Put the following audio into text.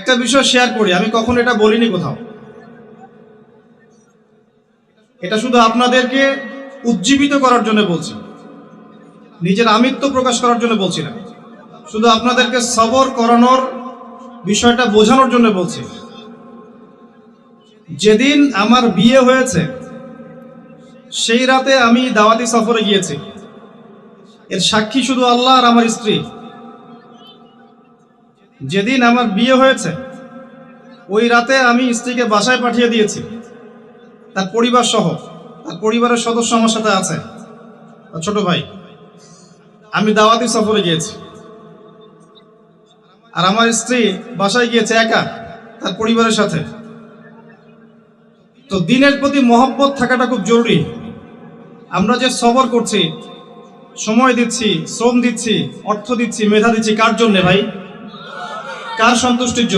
একটা বিষয় শেয়ার করি, আমি কখনো এটা বলিনি কোথাও, এটা শুধু আপনাদেরকে উজ্জীবিত করার জন্য বলছি, নিজের আমিত্ব প্রকাশ করার জন্য বলছি না, শুধু আপনাদেরকে সবর করানোর বিষয়টা বোঝানোর জন্য বলছি। যেদিন আমার বিয়ে হয়েছে সেই রাতে আমি দাওয়াতি সফরে গিয়েছি, এর সাক্ষী শুধু আল্লাহ আর আমার স্ত্রী। যেদিন আমার বিয়ে হয়েছে ওই রাতে আমি স্ত্রীকে বাসায় পাঠিয়ে দিয়েছি, তার পরিবার সহ, তার পরিবারের সদস্য আমার সাথে আছে, ছোট ভাই। আমি দাওয়াতি সফরে গিয়েছি আর আমার স্ত্রী বাসায় গিয়েছে একা তার পরিবারের সাথে। তো দিনের প্রতি মহব্বত থাকাটা খুব জরুরি। আমরা যে সবর করছি, সময় দিচ্ছি, শ্রম দিচ্ছি, অর্থ দিচ্ছি, মেধা দিচ্ছি, কার জন্য ভাই? কার সন্তুষ্টির জন্য?